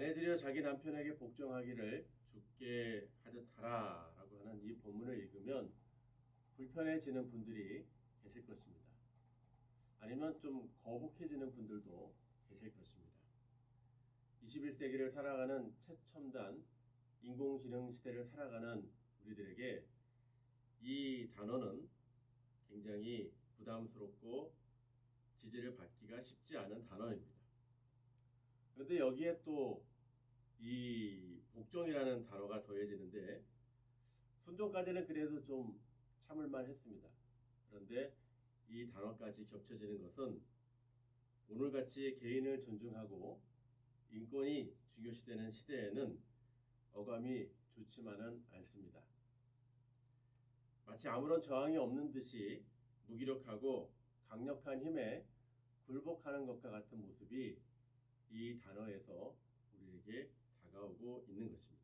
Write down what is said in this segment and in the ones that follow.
아내들여 자기 남편에게 복종하기를 주께 하듯 하라 라고 하는 이 본문을 읽으면 불편해지는 분들이 계실 것입니다. 아니면 좀 거북해지는 분들도 계실 것입니다. 21세기를 살아가는 최첨단 인공지능 시대를 살아가는 우리들에게 이 단어는 굉장히 부담스럽고 지지를 받기가 쉽지 않은 단어입니다. 그런데 여기에 또 이 복종이라는 단어가 더해지는데 순종까지는 그래도 좀 참을만 했습니다. 그런데 이 단어까지 겹쳐지는 것은 오늘같이 개인을 존중하고 인권이 중요시되는 시대에는 어감이 좋지만은 않습니다. 마치 아무런 저항이 없는 듯이 무기력하고 강력한 힘에 굴복하는 것과 같은 모습이 이 단어에서 우리에게 다가오고 있는 것입니다.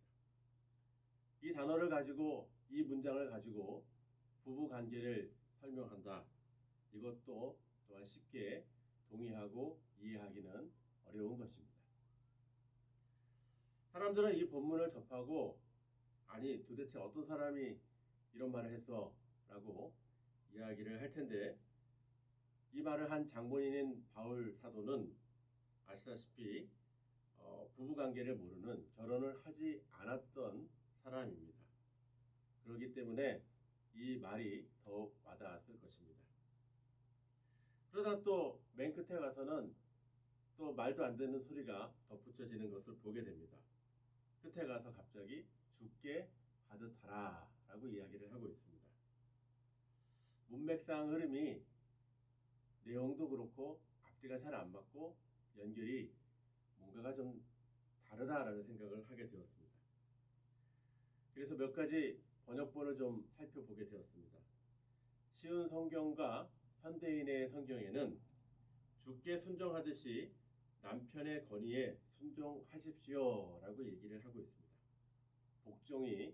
이 단어를 가지고 이 문장을 가지고 부부 관계를 설명한다. 이것도 또한 쉽게 동의하고 이해하기는 어려운 것입니다. 사람들은 이 본문을 접하고 아니 도대체 어떤 사람이 이런 말을 했어? 라고 이야기를 할 텐데 이 말을 한 장본인인 바울 사도는 아시다시피 부부관계를 모르는 결혼을 하지 않았던 사람입니다. 그렇기 때문에 이 말이 더 와닿았을 것입니다. 그러다 또 맨 끝에 가서는 또 말도 안 되는 소리가 덧붙여지는 것을 보게 됩니다. 끝에 가서 갑자기 주께 하듯 하라 라고 이야기를 하고 있습니다. 문맥상 흐름이 내용도 그렇고 앞뒤가 잘 안 맞고 연결이 뭔가가 좀 다르다라는 생각을 하게 되었습니다. 그래서 몇 가지 번역본을 좀 살펴보게 되었습니다. 쉬운 성경과 현대인의 성경에는 주께 순종하듯이 남편의 건의에 순종하십시오 라고 얘기를 하고 있습니다. 복종이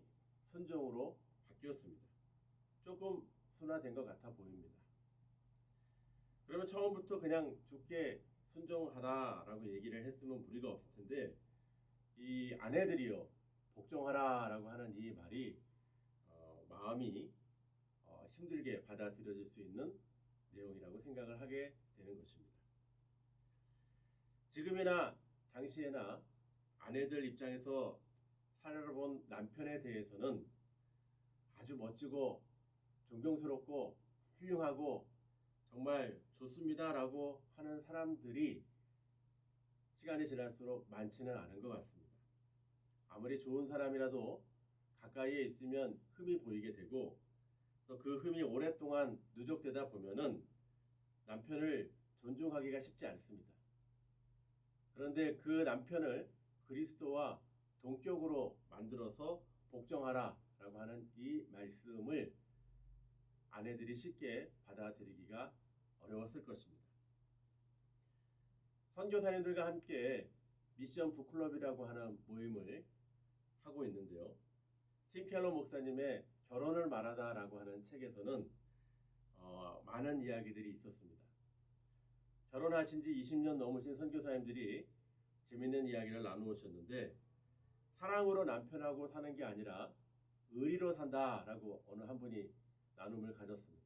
순종으로 바뀌었습니다. 조금 순화된 것 같아 보입니다. 그러면 처음부터 그냥 주께 순종하다라고 얘기를 했으면 무리가 없을 텐데 이 아내들이여 복종하라라고 하는 이 말이 마음이 힘들게 받아들여질 수 있는 내용이라고 생각을 하게 되는 것입니다. 지금이나 당시에나 아내들 입장에서 살아본 남편에 대해서는 아주 멋지고 존경스럽고 훌륭하고 정말 좋습니다라고 하는 사람들이 시간이 지날수록 많지는 않은 것 같습니다. 아무리 좋은 사람이라도 가까이에 있으면 흠이 보이게 되고 또 그 흠이 오랫동안 누적되다 보면은 남편을 존중하기가 쉽지 않습니다. 그런데 그 남편을 그리스도와 동격으로 만들어서 복종하라 라고 하는 이 말씀을 아내들이 쉽게 받아들이기가 어려웠을 것입니다. 선교사님들과 함께 미션 북클럽이라고 하는 모임을 하고 있는데요. 팀 켈러 목사님의 결혼을 말하다라고 하는 책에서는 많은 이야기들이 있었습니다. 결혼하신 지 20년 넘으신 선교사님들이 재밌는 이야기를 나누셨는데 사랑으로 남편하고 사는 게 아니라 의리로 산다라고 어느 한 분이 나눔을 가졌습니다.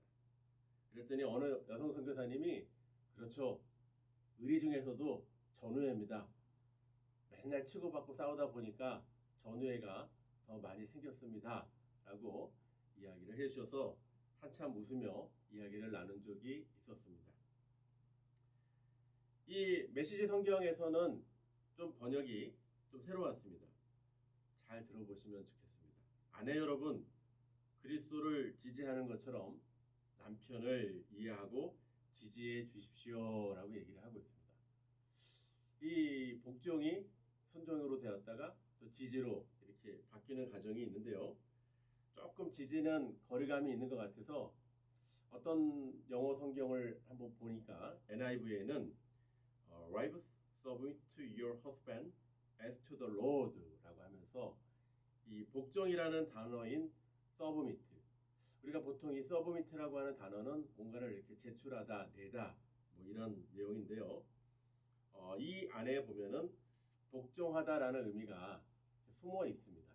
그랬더니 어느 여성 선교사님이 그렇죠. 의리 중에서도 전우애입니다. 맨날 치고받고 싸우다 보니까 전우애가 더 많이 생겼습니다. 라고 이야기를 해주셔서 한참 웃으며 이야기를 나눈 적이 있었습니다. 이 메시지 성경에서는 좀 번역이 좀 새로웠습니다. 잘 들어보시면 좋겠습니다. 아내 여러분, 그리스도를 지지하는 것처럼 남편을 이해하고 지지해 주십시오 라고 얘기를 하고 있습니다. 이 복종이 순종으로 되었다가 또 지지로 이렇게 바뀌는 과정이 있는데요. 조금 지지는 거리감이 있는 것 같아서 어떤 영어 성경을 한번 보니까 NIV에는 Wives submit to your husband as to the Lord 라고 하면서 이 복종이라는 단어인 submit, 우리가 보통 이 submit라고 하는 단어는 뭔가를 이렇게 제출하다, 내다 뭐 이런 내용인데요. 이 안에 보면은 복종하다라는 의미가 숨어 있습니다.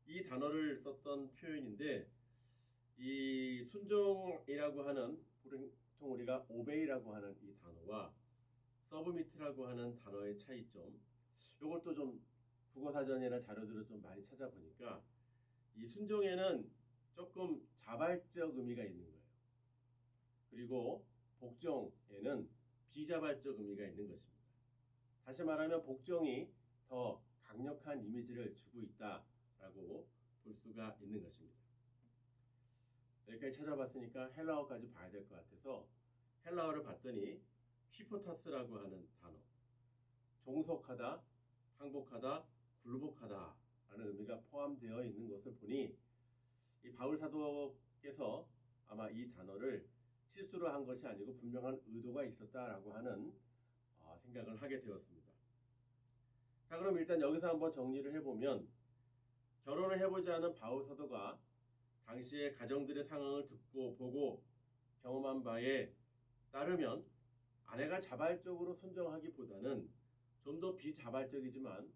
이 단어를 썼던 표현인데 이 순종이라고 하는 보통 우리가 오베이라고 하는 이 단어와 서브미트라고 하는 단어의 차이점 이것도 좀 국어사전이나 자료들을 좀 많이 찾아보니까 이 순종에는 조금 자발적 의미가 있는 거예요. 그리고 복종에는 비자발적 의미가 있는 것입니다. 다시 말하면 복종이 더 강력한 이미지를 주고 있다라고 볼 수가 있는 것입니다. 여기까지 찾아봤으니까 헬라어까지 봐야 될 것 같아서 헬라어를 봤더니 휘포타스라고 하는 단어, 종속하다, 항복하다, 굴복하다 라는 의미가 포함되어 있는 것을 보니 이 바울 사도께서 아마 이 단어를 실수로 한 것이 아니고 분명한 의도가 있었다라고 하는 생각을 하게 되었습니다. 자, 그럼 일단 여기서 한번 정리를 해보면 결혼을 해보지 않은 바울 사도가 당시의 가정들의 상황을 듣고 보고 경험한 바에 따르면 아내가 자발적으로 순종하기보다는 좀 더 비자발적이지만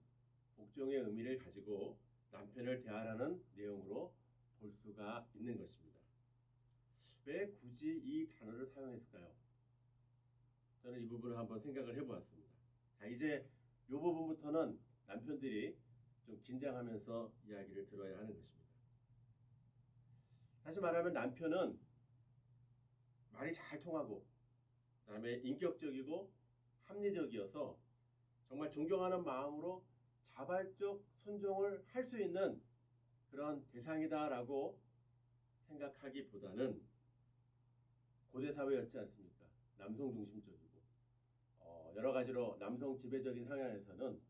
복종의 의미를 가지고 남편을 대하라는 내용으로 볼 수가 있는 것입니다. 왜 굳이 이 단어를 사용했을까요? 저는 이 부분을 한번 생각을 해보았습니다. 자, 이제 이 부분부터는 남편들이 좀 긴장하면서 이야기를 들어야 하는 것입니다. 다시 말하면 남편은 말이 잘 통하고 그다음에 인격적이고 합리적이어서 정말 존경하는 마음으로 자발적 순종을 할 수 있는 그런 대상이다라고 생각하기보다는 고대 사회였지 않습니까? 남성 중심적이고 여러 가지로 남성 지배적인 성향에서는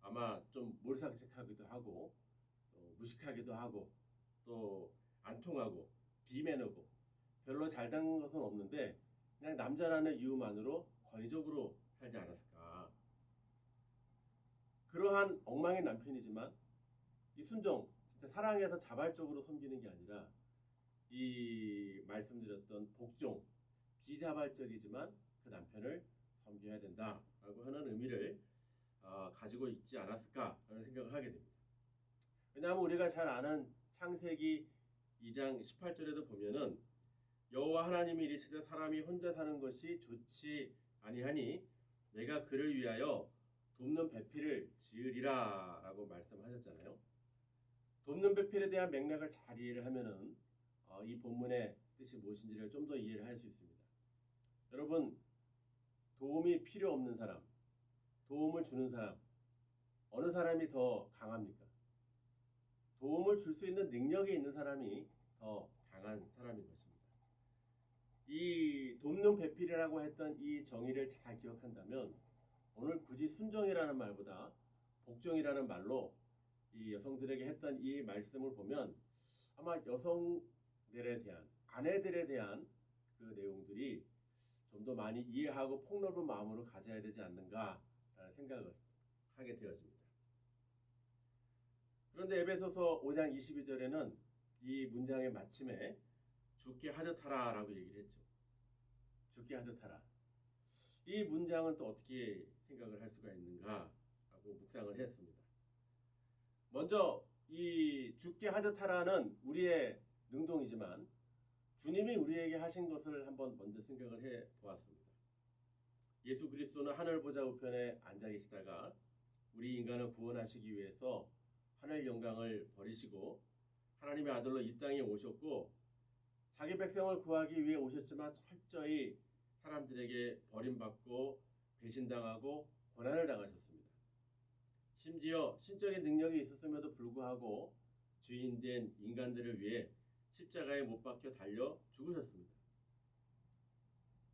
아마 좀 몰상식하기도 하고 또 무식하기도 하고 또 안 통하고 비매너고 별로 잘된 것은 없는데 그냥 남자라는 이유만으로 권위적으로 살지 않았을까. 그러한 엉망인 남편이지만 이 순종, 진짜 사랑해서 자발적으로 섬기는 게 아니라 이 말씀드렸던 복종, 비자발적이지만 그 남편을 섬겨야 된다라고 하는 의미를 가지고 있지 않았을까라는 생각을 하게 됩니다. 왜냐하면 우리가 잘 아는 창세기 2장 18절에도 보면은 여호와 하나님이 이르시되 사람이 혼자 사는 것이 좋지 아니하니 내가 그를 위하여 돕는 배필을 지으리라 라고 말씀하셨잖아요. 돕는 배필에 대한 맥락을 잘 이해를 하면은 이 본문의 뜻이 무엇인지를 좀 더 이해를 할 수 있습니다. 여러분, 도움이 필요 없는 사람, 도움을 주는 사람, 어느 사람이 더 강합니까? 도움을 줄 수 있는 능력이 있는 사람이 더 강한 사람인 것입니다. 이 돕는 배필이라고 했던 이 정의를 잘 기억한다면 오늘 굳이 순종이라는 말보다 복종이라는 말로 이 여성들에게 했던 이 말씀을 보면 아마 여성들에 대한 아내들에 대한 그 내용들이 좀 더 많이 이해하고 폭넓은 마음으로 가져야 되지 않는가라는 생각을 하게 되어집니다. 그런데 에베소서 5장 22절에는 이 문장의 마침에 죽게 하듯 하라라고 얘기를 했죠. 죽게 하듯 하라. 이 문장은 또 어떻게 생각을 할 수가 있는가라고 묵상을 했습니다. 먼저 이 죽게 하듯 하라는 우리의 능동이지만 주님이 우리에게 하신 것을 한번 먼저 생각을 해 보았습니다. 예수 그리스도는 하늘 보좌 우편에 앉아 계시다가 우리 인간을 구원하시기 위해서 하늘 영광을 버리시고 하나님의 아들로 이 땅에 오셨고 자기 백성을 구하기 위해 오셨지만 철저히 사람들에게 버림받고 배신당하고 고난을 당하셨습니다. 심지어 신적인 능력이 있었음에도 불구하고 죄인된 인간들을 위해 십자가에 못 박혀 달려 죽으셨습니다.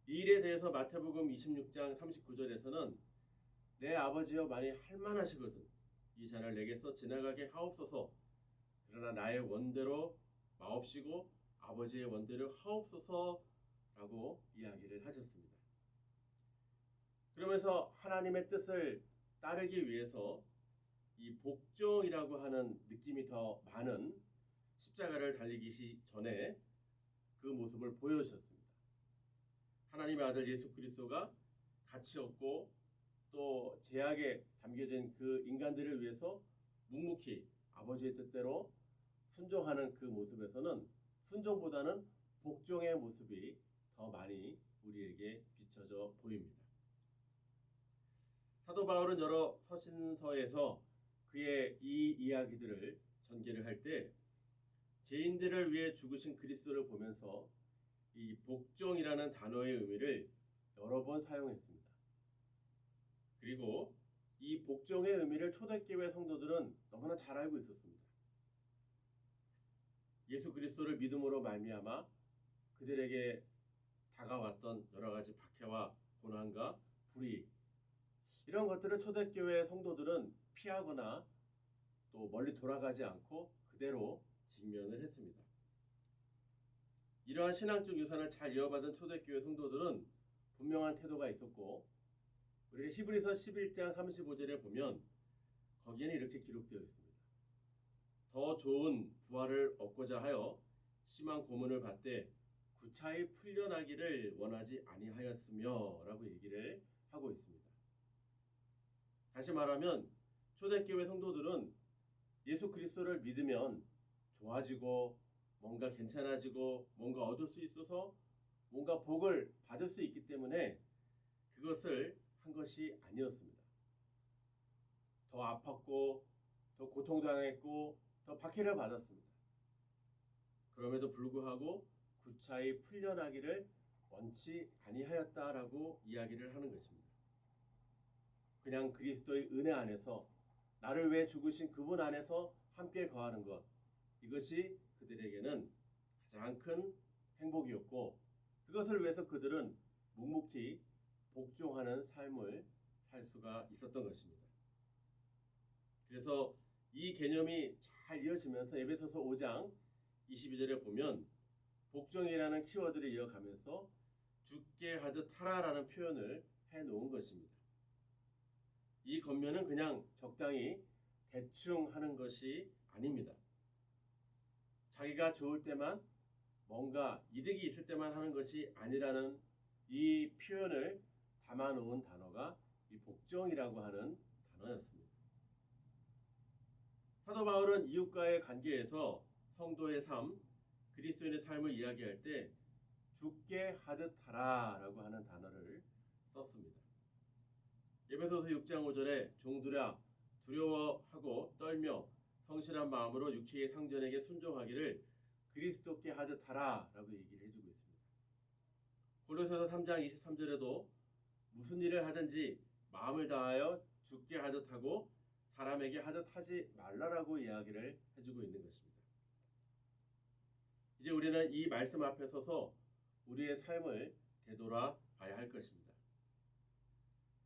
이 일에 대해서 마태복음 26장 39절에서는 내 아버지여 만일 할만하시거든 이 잔을 내게서 지나가게 하옵소서 그러나 나의 원대로 마옵시고 아버지의 원대로 하옵소서라고 이야기를 하셨습니다. 그러면서 하나님의 뜻을 따르기 위해서 이 복종이라고 하는 느낌이 더 많은 십자가를 달리기 전에 그 모습을 보여주셨습니다. 하나님의 아들 예수 그리스도가 가치 없고 또 또 제약에 담겨진 그 인간들을 위해서 묵묵히 아버지의 뜻대로 순종하는 그 모습에서는 순종보다는 복종의 모습이 더 많이 우리에게 비춰져 보입니다. 사도 바울은 여러 서신서에서 그의 이 이야기들을 전개를 할 때 죄인들을 위해 죽으신 그리스도를 보면서 이 복종이라는 단어의 의미를 여러 번 사용했습니다. 그리고 이 복종의 의미를 초대교회 성도들은 너무나 잘 알고 있었습니다. 예수 그리스도를 믿음으로 말미암아 그들에게 다가왔던 여러 가지 박해와 고난과 불의, 이런 것들을 초대교회 성도들은 피하거나 또 멀리 돌아가지 않고 그대로 직면을 했습니다. 이러한 신앙적 유산을 잘 이어받은 초대교회 성도들은 분명한 태도가 있었고, 우리가 히브리서 11장 35절에 보면 거기에는 이렇게 기록되어 있습니다. 더 좋은 부활을 얻고자 하여 심한 고문을 받되 구차히 풀려나기를 원하지 아니하였으며 라고 얘기를 하고 있습니다. 다시 말하면 초대교회 성도들은 예수 그리스도를 믿으면 좋아지고 뭔가 괜찮아지고 뭔가 얻을 수 있어서 뭔가 복을 받을 수 있기 때문에 그것을 한 것이 아니었습니다. 더 아팠고 더 고통당했고 더 박해를 받았습니다. 그럼에도 불구하고 구차히 풀려나기를 원치 아니하였다라고 이야기를 하는 것입니다. 그냥 그리스도의 은혜 안에서 나를 위해 죽으신 그분 안에서 함께 거하는 것, 이것이 그들에게는 가장 큰 행복이었고, 그것을 위해서 그들은 묵묵히 복종하는 삶을 살 수가 있었던 것입니다. 그래서 이 개념이 잘 이어지면서 에베소서 5장 22절에 보면 복종이라는 키워드를 이어가면서 죽게 하듯 하라라는 표현을 해놓은 것입니다. 이 겉면은 그냥 적당히 대충 하는 것이 아닙니다. 자기가 좋을 때만, 뭔가 이득이 있을 때만 하는 것이 아니라는 이 표현을 담아놓은 단어가 이 복종이라고 하는 단어였습니다. 사도 바울은 이웃과의 관계에서 성도의 삶, 그리스도인의 삶을 이야기할 때 죽게 하듯 하라라고 하는 단어를 썼습니다. 에베소서 6장 5절에 종들아 두려워하고 떨며 성실한 마음으로 육체의 상전에게 순종하기를 그리스도께 하듯 하라라고 얘기를 해주고 있습니다. 고린도서 3장 23절에도 무슨 일을 하든지 마음을 다하여 죽게 하듯 하고 사람에게 하듯 하지 말라라고 이야기를 해주고 있는 것입니다. 이제 우리는 이 말씀 앞에 서서 우리의 삶을 되돌아봐야 할 것입니다.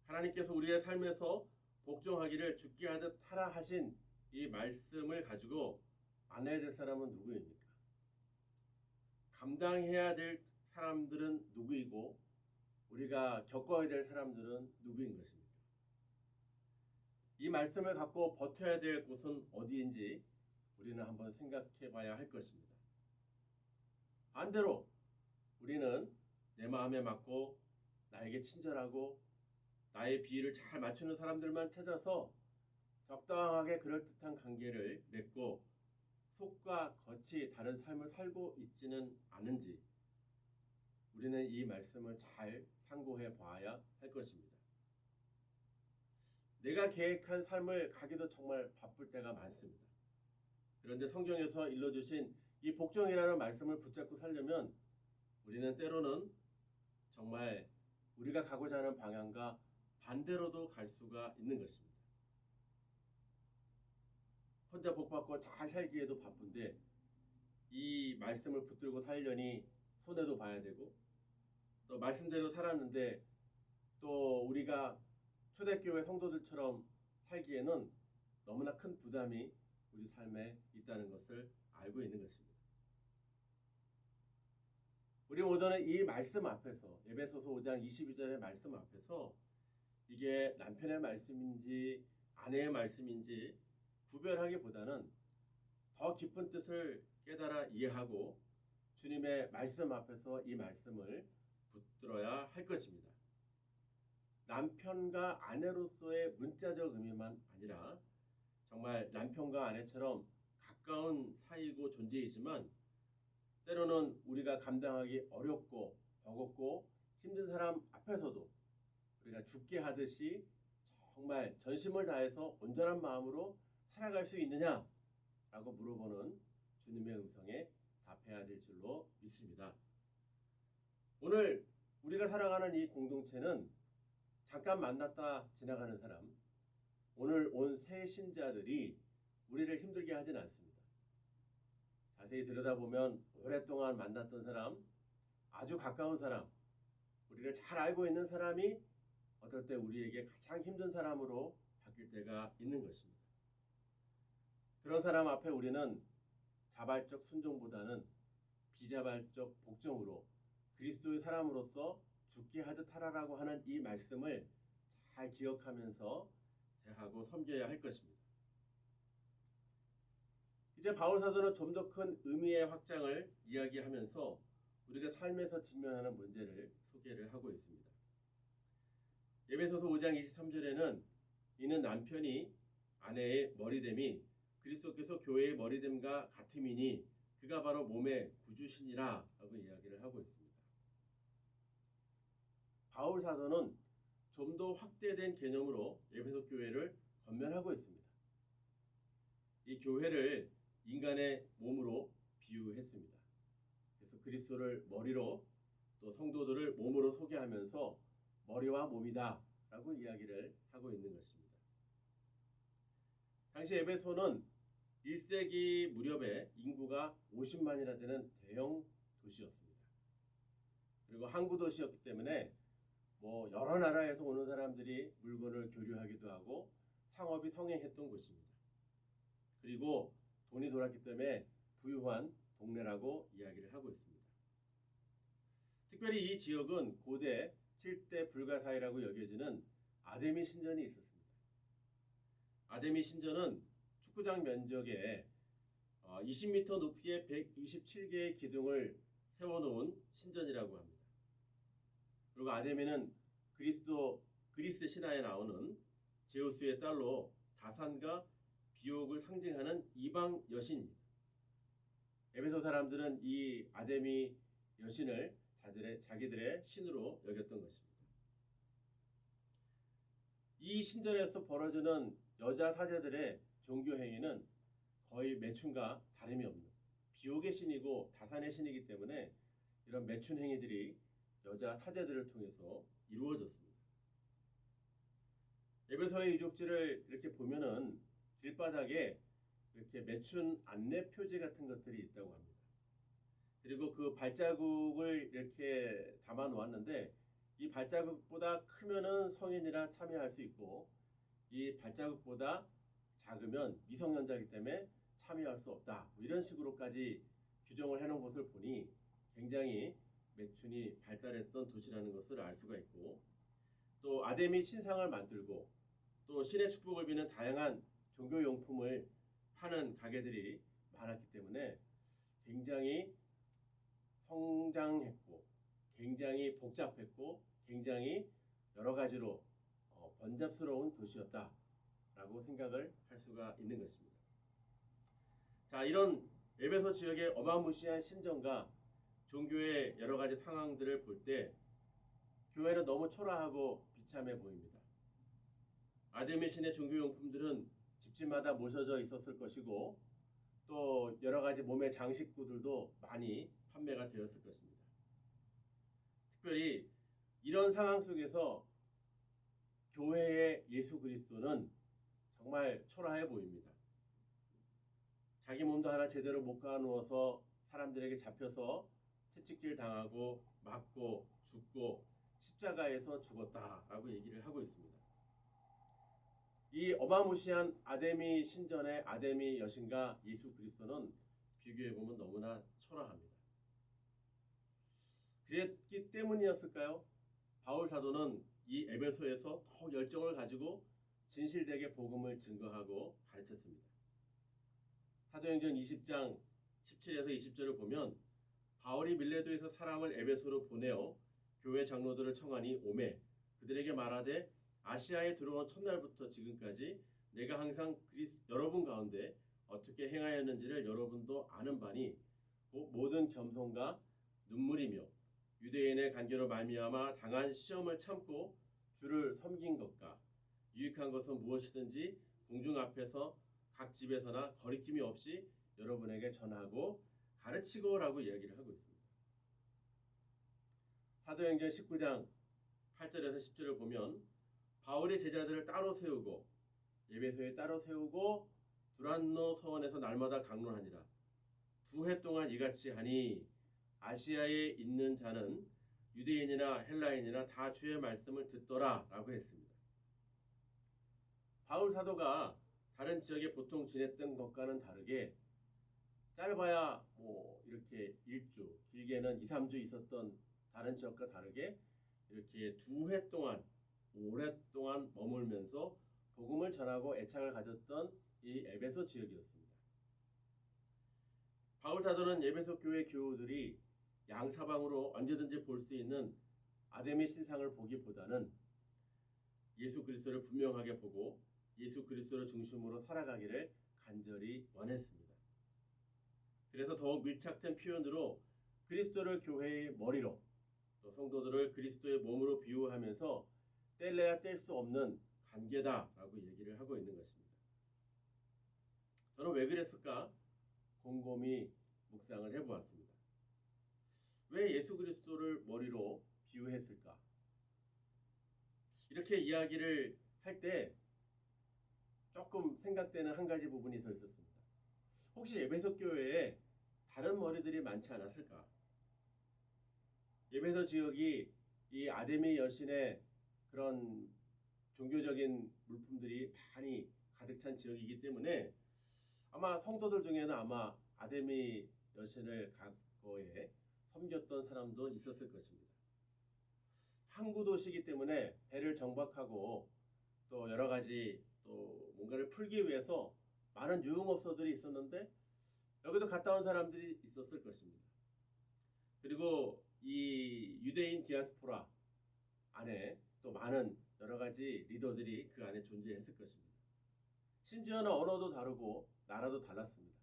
하나님께서 우리의 삶에서 복종하기를 죽게 하듯 하라 하신 이 말씀을 가지고 안 해야 될 사람은 누구입니까? 감당해야 될 사람들은 누구이고 우리가 겪어야 될 사람들은 누구인 것입니까? 이 말씀을 갖고 버텨야 될 곳은 어디인지 우리는 한번 생각해 봐야 할 것입니다. 반대로 우리는 내 마음에 맞고 나에게 친절하고 나의 비위를 잘 맞추는 사람들만 찾아서 적당하게 그럴듯한 관계를 맺고 속과 겉이 다른 삶을 살고 있지는 않은지 우리는 이 말씀을 잘 상고해 봐야 할 것입니다. 내가 계획한 삶을 가기도 정말 바쁠 때가 많습니다. 그런데 성경에서 일러주신 이 복종이라는 말씀을 붙잡고 살려면 우리는 때로는 정말 우리가 가고자 하는 방향과 반대로도 갈 수가 있는 것입니다. 혼자 복받고 잘 살기에도 바쁜데 이 말씀을 붙들고 살려니 손해도 봐야 되고 또 말씀대로 살았는데 또 우리가 초대교회 성도들처럼 살기에는 너무나 큰 부담이 우리 삶에 있다는 것을 알고 있는 것입니다. 우리 모두는 이 말씀 앞에서 에베소서 5장 22절의 말씀 앞에서 이게 남편의 말씀인지 아내의 말씀인지 구별하기보다는 더 깊은 뜻을 깨달아 이해하고 주님의 말씀 앞에서 이 말씀을 붙들어야 할 것입니다. 남편과 아내로서의 문자적 의미만 아니라 정말 남편과 아내처럼 가까운 사이고 존재이지만 때로는 우리가 감당하기 어렵고 버겁고 힘든 사람 앞에서도 우리가 죽게 하듯이 정말 전심을 다해서 온전한 마음으로 살아갈 수 있느냐라고 물어보는 주님의 음성에 답해야 될 줄로 믿습니다. 오늘 우리가 살아가는 이 공동체는 잠깐 만났다 지나가는 사람, 오늘 온 새 신자들이 우리를 힘들게 하진 않습니다. 자세히 들여다보면 오랫동안 만났던 사람, 아주 가까운 사람, 우리를 잘 알고 있는 사람이 어떨 때 우리에게 가장 힘든 사람으로 바뀔 때가 있는 것입니다. 그런 사람 앞에 우리는 자발적 순종보다는 비자발적 복종으로 그리스도의 사람으로서 죽게 하듯 하라라고 하는 이 말씀을 잘 기억하면서 대하고 섬겨야 할 것입니다. 이제 바울 사도는 좀 더 큰 의미의 확장을 이야기하면서 우리가 삶에서 직면하는 문제를 소개를 하고 있습니다. 에베소서 5장 23절에는 이는 남편이 아내의 머리됨이 그리스도께서 교회의 머리됨과 같음이니 그가 바로 몸의 구주시니라 라고 이야기를 하고 있습니다. 바울 사도는 좀 더 확대된 개념으로 에베소 교회를 권면하고 있습니다. 이 교회를 인간의 몸으로 비유했습니다. 그래서 그리스도를 머리로 또 성도들을 몸으로 소개하면서 머리와 몸이다 라고 이야기를 하고 있는 것입니다. 당시 에베소는 1세기 무렵에 인구가 50만이나 되는 대형 도시였습니다. 그리고 항구 도시였기 때문에 여러 나라에서 오는 사람들이 물건을 교류하기도 하고 상업이 성행했던 곳입니다. 그리고 돈이 돌았기 때문에 부유한 동네라고 이야기를 하고 있습니다. 특별히 이 지역은 고대 7대 불가사의라고 여겨지는 아데미 신전이 있었습니다. 아데미 신전은 축구장 면적의 20m 높이의 127개의 기둥을 세워놓은 신전이라고 합니다. 그리고 아데미는 그리스 신화에 나오는 제우스의 딸로 다산과 비옥을 상징하는 이방 여신입니다. 에베소 사람들은 이 아데미 여신을 자기들의 신으로 여겼던 것입니다. 이 신전에서 벌어지는 여자 사제들의 종교 행위는 거의 매춘과 다름이 없는 비옥의 신이고 다산의 신이기 때문에 이런 매춘 행위들이 여자 사제들을 통해서 이루어졌습니다. 에베소의 유적지를 이렇게 보면은 길바닥에 이렇게 매춘 안내 표지 같은 것들이 있다고 합니다. 그리고 그 발자국을 이렇게 담아 놓았는데 이 발자국보다 크면은 성인이라 참여할 수 있고 이 발자국보다 작으면 미성년자이기 때문에 참여할 수 없다. 이런 식으로까지 규정을 해놓은 것을 보니 굉장히 매춘이 발달했던 도시라는 것을 알 수가 있고 또 아데미 신상을 만들고 또 신의 축복을 비는 다양한 종교용품을 파는 가게들이 많았기 때문에 굉장히 성장했고 굉장히 복잡했고 굉장히 여러 가지로 번잡스러운 도시였다라고 생각을 할 수가 있는 것입니다. 자, 이런 에베소 지역의 어마무시한 신전과 종교의 여러 가지 상황들을 볼 때 교회는 너무 초라하고 비참해 보입니다. 아데미 신의 종교용품들은 집집마다 모셔져 있었을 것이고 또 여러 가지 몸의 장식구들도 많이 판매가 되었을 것입니다. 특별히 이런 상황 속에서 교회의 예수 그리스도는 정말 초라해 보입니다. 자기 몸도 하나 제대로 못 가누어서 사람들에게 잡혀서 채찍질 당하고 맞고 죽고 십자가에서 죽었다라고 얘기를 하고 있습니다. 이 어마무시한 아데미 신전의 아데미 여신과 예수 그리스도는 비교해보면 너무나 초라합니다. 그랬기 때문이었을까요? 바울 사도는 이 에베소에서 더욱 열정을 가지고 진실되게 복음을 증거하고 가르쳤습니다. 사도행전 20장 17에서 20절을 보면 바울이 밀레도에서 사람을 에베소로 보내어 교회 장로들을 청하니 오매 그들에게 말하되 아시아에 들어온 첫날부터 지금까지 내가 항상 여러분 가운데 어떻게 행하였는지를 여러분도 아는 바니 모든 겸손과 눈물이며 유대인의 관계로 말미암아 당한 시험을 참고 주를 섬긴 것과 유익한 것은 무엇이든지 공중 앞에서 각 집에서나 거리낌이 없이 여러분에게 전하고 가르치고라고 이야기를 하고 있습니다. 사도행전 19장 8절에서 10절을 보면 바울이 제자들을 따로 세우고 에베소에 따로 세우고 두란노 서원에서 날마다 강론하니라. 2해 동안 이같이 하니 아시아에 있는 자는 유대인이나 헬라인이나 다 주의 말씀을 듣더라 라고 했습니다. 바울 사도가 다른 지역에 보통 지냈던 것과는 다르게 짧아야 이렇게 1주, 길게는 2, 3주 있었던 다른 지역과 다르게 이렇게 2해 동안 오랫동안 머물면서 복음을 전하고 애착을 가졌던 이 에베소 지역이었습니다. 바울 사도는 에베소 교회 교우들이 양사방으로 언제든지 볼 수 있는 아데미 신상을 보기보다는 예수 그리스도를 분명하게 보고 예수 그리스도를 중심으로 살아가기를 간절히 원했습니다. 그래서 더욱 밀착된 표현으로 그리스도를 교회의 머리로 또 성도들을 그리스도의 몸으로 비유하면서 뗄래야 뗄 수 없는 관계다라고 얘기를 하고 있는 것입니다. 저는 왜 그랬을까? 곰곰이 묵상을 해보았습니다. 왜 예수 그리스도를 머리로 비유했을까? 이렇게 이야기를 할 때 조금 생각되는 한 가지 부분이 더 있었습니다. 혹시 에베소 교회에 다른 머리들이 많지 않았을까? 에베소 지역이 이 아데미 여신의 그런 종교적인 물품들이 많이 가득 찬 지역이기 때문에 아마 성도들 중에는 아마 아데미 여신을 과거에 섬겼던 사람도 있었을 것입니다. 항구 도시이기 때문에 배를 정박하고 또 여러 가지 또 뭔가를 풀기 위해서 많은 유흥업소들이 있었는데 여기도 갔다 온 사람들이 있었을 것입니다. 그리고 이 유대인 디아스포라 안에 또 많은 여러 가지 리더들이 그 안에 존재했을 것입니다. 심지어는 언어도 다르고 나라도 달랐습니다.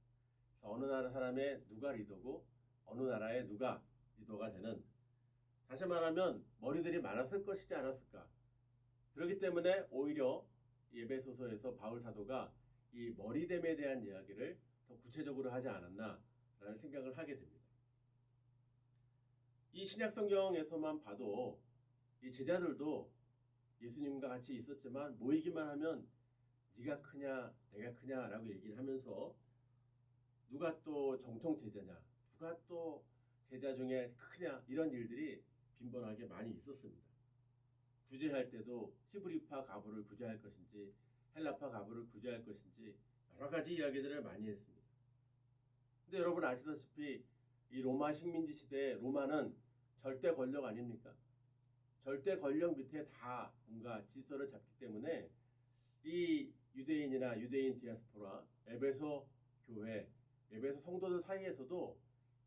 그래서 어느 나라 사람의 누가 리더고 어느 나라의 누가 리더가 되는, 다시 말하면 머리들이 많았을 것이지 않았을까. 그렇기 때문에 오히려 에베소서에서 바울 사도가 이 머리됨에 대한 이야기를 더 구체적으로 하지 않았나라는 생각을 하게 됩니다. 이 신약 성경에서만 봐도 이 제자들도 예수님과 같이 있었지만 모이기만 하면 네가 크냐 내가 크냐라고 얘기를 하면서 누가 또 정통 제자냐, 누가 또 제자 중에 크냐, 이런 일들이 빈번하게 많이 있었습니다. 구제할 때도 히브리파 가부를 구제할 것인지 헬라파 가부를 구제할 것인지 여러 가지 이야기들을 많이 했습니다. 근데 여러분 아시다시피 이 로마 식민지 시대에 로마는 절대 권력 아닙니까? 절대 권력 밑에 다 뭔가 질서를 잡기 때문에 이 유대인이나 유대인 디아스포라, 에베소 교회, 에베소 성도들 사이에서도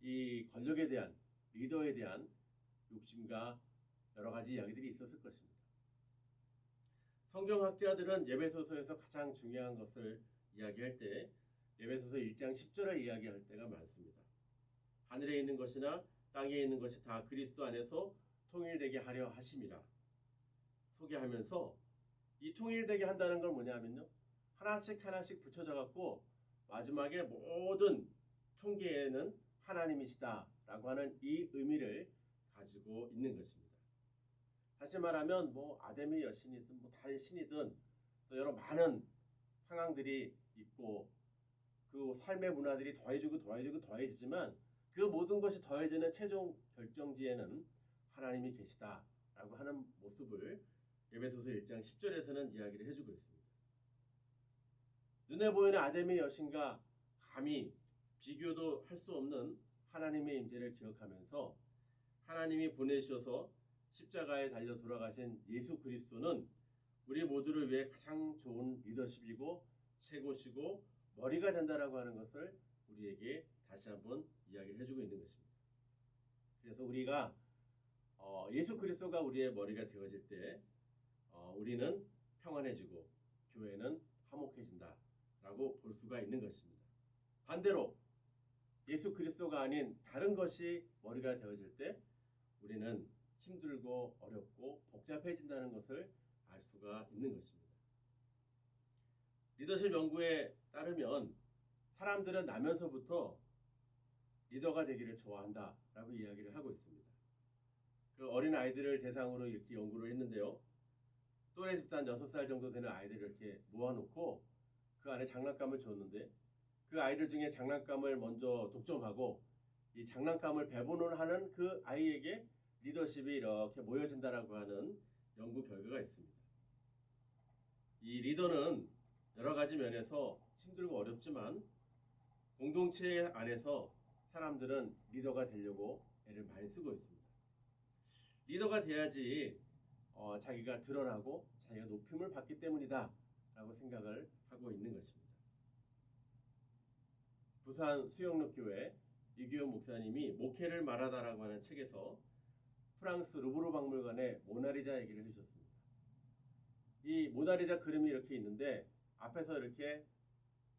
이 권력에 대한, 리더에 대한 욕심과 여러 가지 이야기들이 있었을 것입니다. 성경학자들은 에베소서에서 가장 중요한 것을 이야기할 때 에베소서 1장 10절을 이야기할 때가 많습니다. 하늘에 있는 것이나 땅에 있는 것이 다 그리스도 안에서 통일되게 하려 하심이라 소개하면서, 이 통일되게 한다는 건 뭐냐면요, 하나씩 하나씩 붙여져 갖고 마지막에 모든 총계에는 하나님이시다라고 하는 이 의미를 가지고 있는 것입니다. 다시 말하면 아데미 여신이든 다른 신이든 또 여러 많은 상황들이 있고 그 삶의 문화들이 더해지지만 그 모든 것이 더해지는 최종 결정지에는 하나님이 계시다라고 하는 모습을 에베소서 1장 10절에서는 이야기를 해주고 있습니다. 눈에 보이는 아데미 여신과 감히 비교도 할 수 없는 하나님의 임재를 기억하면서 하나님이 보내주셔서 십자가에 달려 돌아가신 예수 그리스도는 우리 모두를 위해 가장 좋은 리더십이고 최고시고 머리가 된다라고 하는 것을 우리에게 다시 한번 이야기를 해주고 있는 것입니다. 그래서 우리가 예수 그리스도가 우리의 머리가 되어질 때 우리는 평안해지고 교회는 화목해진다라고 볼 수가 있는 것입니다. 반대로 예수 그리스도가 아닌 다른 것이 머리가 되어질 때 우리는 힘들고 어렵고 복잡해진다는 것을 알 수가 있는 것입니다. 리더십 연구에 따르면 사람들은 나면서부터 리더가 되기를 좋아한다라고 이야기를 하고 있습니다. 그 어린 아이들을 대상으로 이렇게 연구를 했는데요. 또래 집단 6살 정도 되는 아이들을 이렇게 모아놓고 그 안에 장난감을 줬는데 그 아이들 중에 장난감을 먼저 독점하고 이 장난감을 배분을 하는 그 아이에게 리더십이 이렇게 모여진다라고 하는 연구 결과가 있습니다. 이 리더는 여러 가지 면에서 힘들고 어렵지만 공동체 안에서 사람들은 리더가 되려고 애를 많이 쓰고 있습니다. 리더가 돼야지 자기가 드러나고 자기가 높임을 받기 때문이다 라고 생각을 하고 있는 것입니다. 부산 수영록교회 이규현 목사님이 목회를 말하다라고 하는 책에서 프랑스 루브르 박물관의 모나리자 얘기를 해주셨습니다. 이 모나리자 그림이 이렇게 있는데 앞에서 이렇게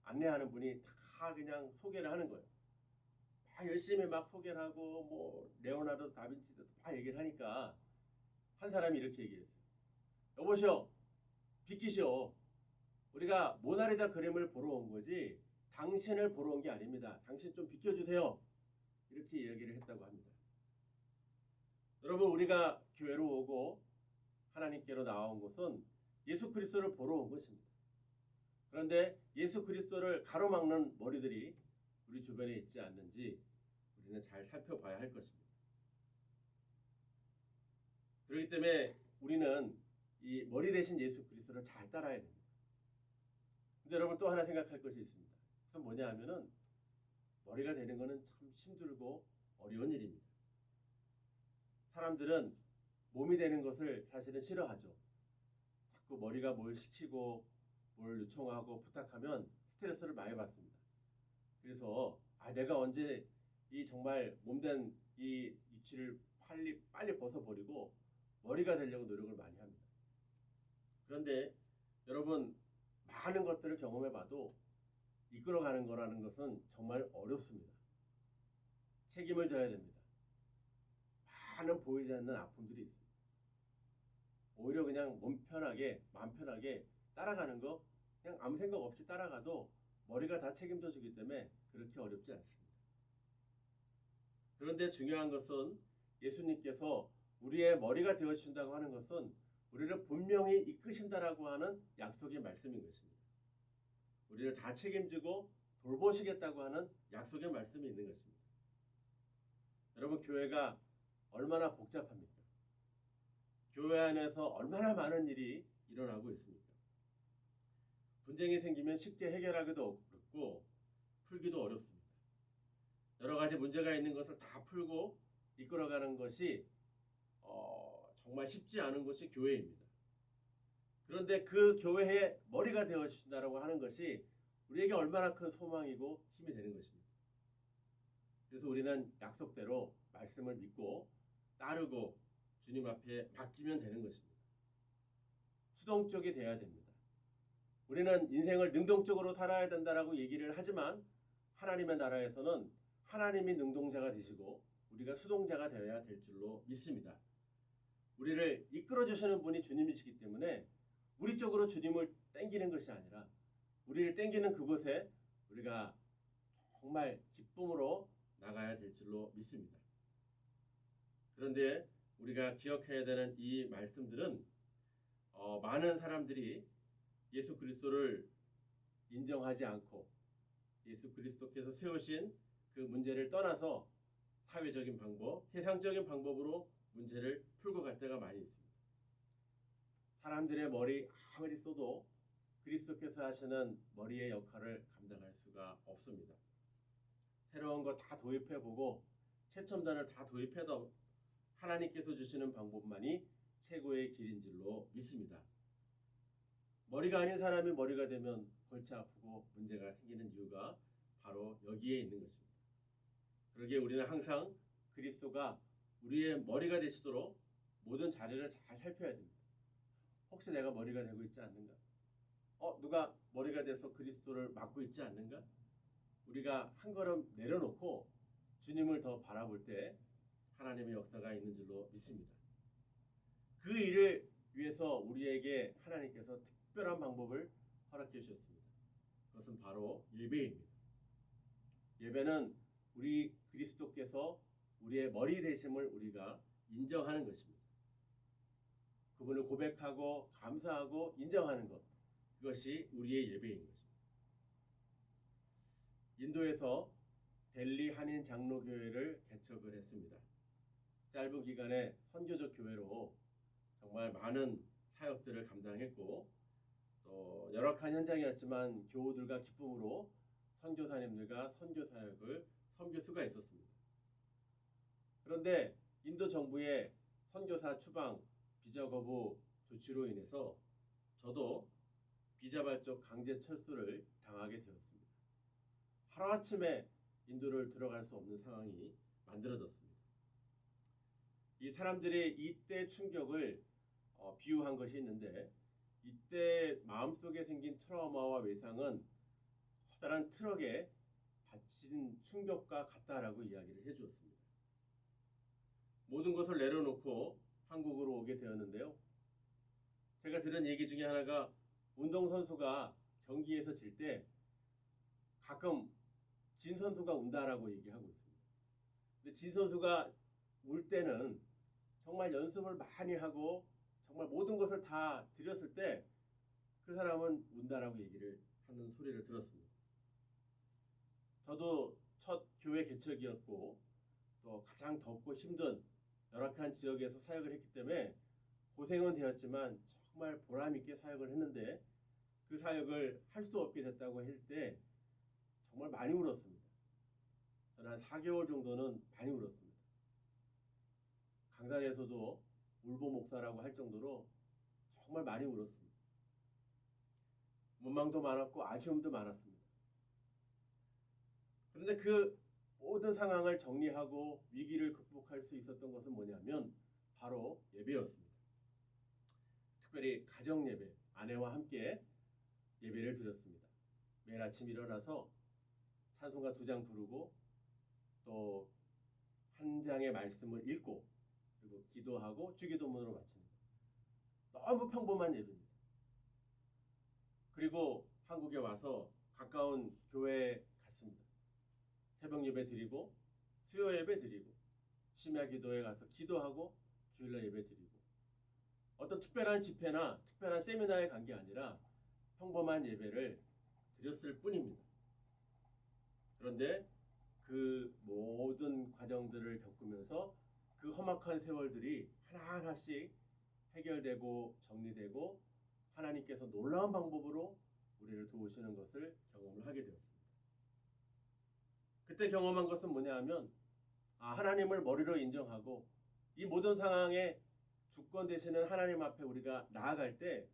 안내하는 분이 다 그냥 소개를 하는 거예요. 막 열심히 막 소개를 하고 뭐 레오나르도 다빈치도 다 얘기를 하니까 한 사람이 이렇게 얘기했어요. 여보시오, 비키시오. 우리가 모나리자 그림을 보러 온 거지 당신을 보러 온 게 아닙니다. 당신 좀 비켜주세요. 이렇게 얘기를 했다고 합니다. 여러분, 우리가 교회로 오고 하나님께로 나온 것은 예수 그리스도를 보러 온 것입니다. 그런데 예수 그리스도를 가로막는 머리들이 우리 주변에 있지 않는지 우리는 잘 살펴봐야 할 것입니다. 그렇기 때문에 우리는 이 머리 대신 예수 그리스도를 잘 따라야 됩니다. 근데 여러분 또 하나 생각할 것이 있습니다. 그건 뭐냐 하면은 머리가 되는 것은 참 힘들고 어려운 일입니다. 사람들은 몸이 되는 것을 사실은 싫어하죠. 자꾸 머리가 뭘 시키고 뭘 요청하고 부탁하면 스트레스를 많이 받습니다. 그래서 내가 언제 이 정말 몸된 이 위치를 빨리 벗어버리고 머리가 되려고 노력을 많이 합니다. 그런데 여러분 많은 것들을 경험해봐도 이끌어가는 거라는 것은 정말 어렵습니다. 책임을 져야 됩니다. 많은 보이지 않는 아픔들이 있습니다. 오히려 그냥 마음 편하게 따라가는 거 그냥 아무 생각 없이 따라가도 머리가 다 책임져 주기 때문에 그렇게 어렵지 않습니다. 그런데 중요한 것은 예수님께서 우리의 머리가 되어주신다고 하는 것은 우리를 분명히 이끄신다라고 하는 약속의 말씀인 것입니다. 우리를 다 책임지고 돌보시겠다고 하는 약속의 말씀이 있는 것입니다. 여러분, 교회가 얼마나 복잡합니까? 교회 안에서 얼마나 많은 일이 일어나고 있습니까? 분쟁이 생기면 쉽게 해결하기도 어렵고 풀기도 어렵습니다. 여러 가지 문제가 있는 것을 다 풀고 이끌어가는 것이 정말 쉽지 않은 것이 교회입니다. 그런데 그 교회의 머리가 되어주신다라고 하는 것이 우리에게 얼마나 큰 소망이고 힘이 되는 것입니다. 그래서 우리는 약속대로 말씀을 믿고 따르고 주님 앞에 맡기면 되는 것입니다. 수동적이 되어야 됩니다. 우리는 인생을 능동적으로 살아야 된다라고 얘기를 하지만 하나님의 나라에서는 하나님이 능동자가 되시고 우리가 수동자가 되어야 될 줄로 믿습니다. 우리를 이끌어주시는 분이 주님이시기 때문에 우리 쪽으로 주님을 땡기는 것이 아니라 우리를 땡기는 그곳에 우리가 정말 기쁨으로 나가야 될 줄로 믿습니다. 그런데 우리가 기억해야 되는 이 말씀들은 많은 사람들이 예수 그리스도를 인정하지 않고 예수 그리스도께서 세우신 그 문제를 떠나서 사회적인 방법, 세상적인 방법으로 문제를 풀고 갈 때가 많이 있습니다. 사람들의 머리 아무리 써도 그리스도께서 하시는 머리의 역할을 감당할 수가 없습니다. 새로운 거 다 도입해보고 최첨단을 다 도입해도 하나님께서 주시는 방법만이 최고의 길인 줄로 믿습니다. 머리가 아닌 사람이 머리가 되면 골치 아프고 문제가 생기는 이유가 바로 여기에 있는 것입니다. 그러기에 우리는 항상 그리스도가 우리의 머리가 되시도록 모든 자리를 잘 살펴야 됩니다. 혹시 내가 머리가 되고 있지 않는가? 누가 머리가 돼서 그리스도를 맡고 있지 않는가? 우리가 한 걸음 내려놓고 주님을 더 바라볼 때 하나님의 역사가 있는 줄로 믿습니다. 그 일을 위해서 우리에게 하나님께서 특별한 방법을 허락해 주셨습니다. 그것은 바로 예배입니다. 예배는 우리 그리스도께서 우리의 머리 되심을 우리가 인정하는 것입니다. 그분을 고백하고 감사하고 인정하는 것, 그것이 우리의 예배인 것입니다. 인도에서 델리 한인 장로교회를 개척을 했습니다. 짧은 기간에 선교적 교회로 정말 많은 사역들을 감당했고 또 열악한 현장이었지만 교우들과 기쁨으로 선교사님들과 선교 사역을 섬길 수가 있었습니다. 그런데 인도 정부의 선교사 추방, 비자 거부 조치로 인해서 저도 비자 발족 강제 철수를 당하게 되었습니다. 하루아침에 인도를 들어갈 수 없는 상황이 만들어졌습니다. 이 사람들이 이때 충격을 비유한 것이 있는데 이때 마음속에 생긴 트라우마와 외상은 커다란 트럭에 받친 충격과 같다라고 이야기를 해주었습니다. 모든 것을 내려놓고 한국으로 오게 되었는데요. 제가 들은 얘기 중에 하나가 운동선수가 경기에서 질 때 가끔 진 선수가 운다라고 얘기하고 있습니다. 근데 진 선수가 울 때는 정말 연습을 많이 하고 정말 모든 것을 다 들였을 때 그 사람은 운다라고 얘기를 하는 소리를 들었습니다. 저도 첫 교회 개척이었고 또 가장 덥고 힘든 열악한 지역에서 사역을 했기 때문에 고생은 되었지만 정말 보람 있게 사역을 했는데 그 사역을 할 수 없게 됐다고 할 때 정말 많이 울었습니다. 저는 한 4개월 정도는 많이 울었습니다. 강단에서도 울보 목사라고 할 정도로 정말 많이 울었습니다. 원망도 많았고 아쉬움도 많았습니다. 그런데 그 모든 상황을 정리하고 위기를 극복할 수 있었던 것은 뭐냐면 바로 예배였습니다. 특별히 가정 예배, 아내와 함께 예배를 드렸습니다. 매일 아침 일어나서 찬송가 2장 부르고 또 한 장의 말씀을 읽고 그리고 기도하고 주기도문으로 마칩니다. 너무 평범한 예배입니다. 그리고 한국에 와서 가까운 교회에 갔습니다. 새벽 예배 드리고 수요 예배 드리고 심야 기도에 가서 기도하고 주일날 예배 드리고 어떤 특별한 집회나 특별한 세미나에 간 게 아니라 평범한 예배를 드렸을 뿐입니다. 그런데 그 모든 과정들을 겪으면서 그 험악한 세월들이 하나하나씩 해결되고 정리되고 하나님께서 놀라운 방법으로 우리를 도우시는 것을 경험을 하게 되었습니다. 그때 경험한 것은 뭐냐 하면 하나님을 머리로 인정하고 이 모든 상황에 주권 되시는 하나님 앞에 우리가 나아갈 때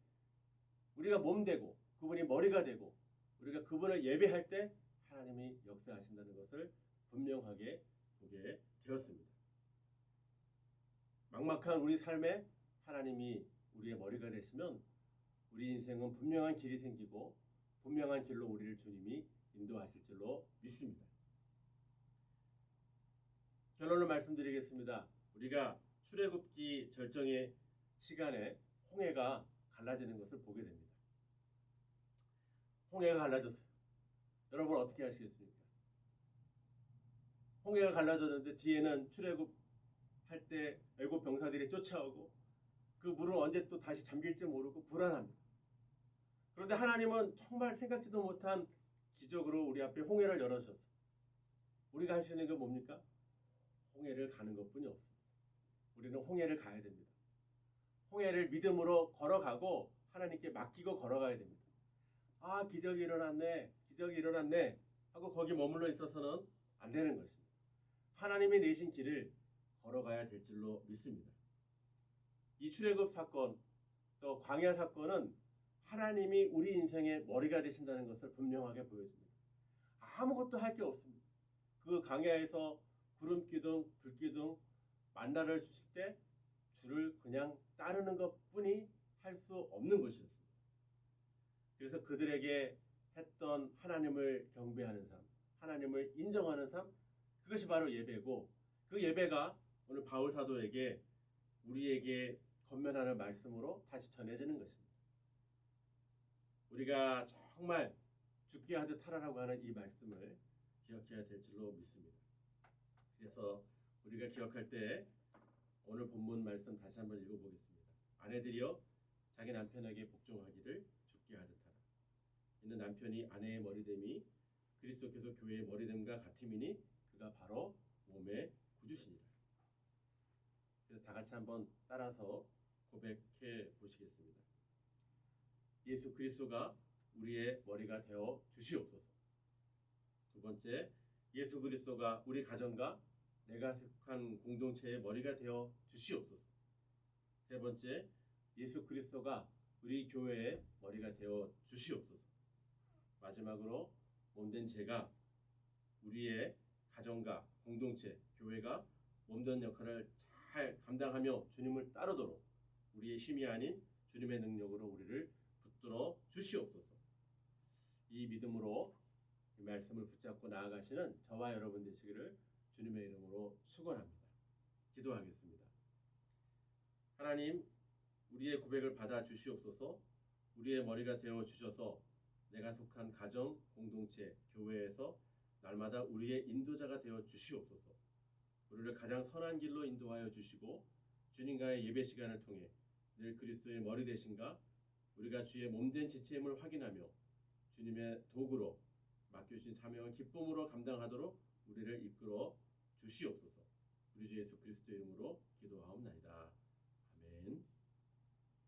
우리가 몸 되고 그분이 머리가 되고 우리가 그분을 예배할 때 하나님이 역사하신다는 것을 분명하게 보게 되었습니다. 막막한 우리 삶에 하나님이 우리의 머리가 되시면 우리 인생은 분명한 길이 생기고 분명한 길로 우리를 주님이 인도하실 줄로 믿습니다. 결론을 말씀드리겠습니다. 우리가 출애굽기 절정의 시간에 홍해가 갈라지는 것을 보게 됩니다. 홍해가 갈라졌어요. 여러분 어떻게 하시겠습니까? 홍해가 갈라졌는데 뒤에는 출애굽할 때 애굽 병사들이 쫓아오고 그 물은 언제 또 다시 잠길지 모르고 불안합니다. 그런데 하나님은 정말 생각지도 못한 기적으로 우리 앞에 홍해를 열어주셨어요. 우리가 할 수 있는 게 뭡니까? 홍해를 가는 것뿐이 없습니다. 우리는 홍해를 가야 됩니다. 홍해를 믿음으로 걸어가고 하나님께 맡기고 걸어가야 됩니다. 기적이 일어났네, 기적이 일어났네 하고 거기 머물러 있어서는 안 되는 것입니다. 하나님이 내신 길을 걸어가야 될 줄로 믿습니다. 이 출애굽 사건 또 광야 사건은 하나님이 우리 인생의 머리가 되신다는 것을 분명하게 보여줍니다. 아무것도 할 게 없습니다. 그 광야에서 구름 기둥, 불 기둥 만나를 주실 때 주를 그냥 따르는 것뿐이 할 수 없는 것이었습니다. 그래서 그들에게 했던 하나님을 경배하는 삶, 하나님을 인정하는 삶, 그것이 바로 예배고, 그 예배가 오늘 바울 사도에게 우리에게 권면하는 말씀으로 다시 전해지는 것입니다. 우리가 정말 죽게 하듯 하라라고 하는 이 말씀을 기억해야 될 줄로 믿습니다. 그래서 우리가 기억할 때 오늘 본문 말씀 다시 한번 읽어보겠습니다. 아내들이여 자기 남편에게 복종하기를 죽게 하듯 하라. 이는 남편이 아내의 머리됨이 그리스도께서 교회의 머리됨과 같음이니 그가 바로 몸의 구주시니라. 그래서 다 같이 한번 따라서 고백해 보시겠습니다. 예수 그리스도가 우리의 머리가 되어 주시옵소서. 두 번째, 예수 그리스도가 우리 가정과 내가 속한 공동체의 머리가 되어 주시옵소서. 세 번째, 예수 그리스도가 우리 교회의 머리가 되어 주시옵소서. 마지막으로 몸된 제가 우리의 가정과 공동체, 교회가 몸된 역할을 잘 감당하며 주님을 따르도록 우리의 힘이 아닌 주님의 능력으로 우리를 붙들어 주시옵소서. 이 믿음으로 이 말씀을 붙잡고 나아가시는 저와 여러분 되시기를 주님의 이름으로 축원합니다. 기도하겠습니다. 하나님, 우리의 고백을 받아 주시옵소서. 우리의 머리가 되어 주셔서 내가 속한 가정, 공동체, 교회에서 날마다 우리의 인도자가 되어 주시옵소서. 우리를 가장 선한 길로 인도하여 주시고 주님과의 예배 시간을 통해 늘 그리스도의 머리 되신가 우리가 주의 몸된 지체임을 확인하며 주님의 도구로 맡겨주신 사명을 기쁨으로 감당하도록 우리를 이끌어 주시옵소서. 우리 주 예수 그리스도의 이름으로 기도하옵나이다.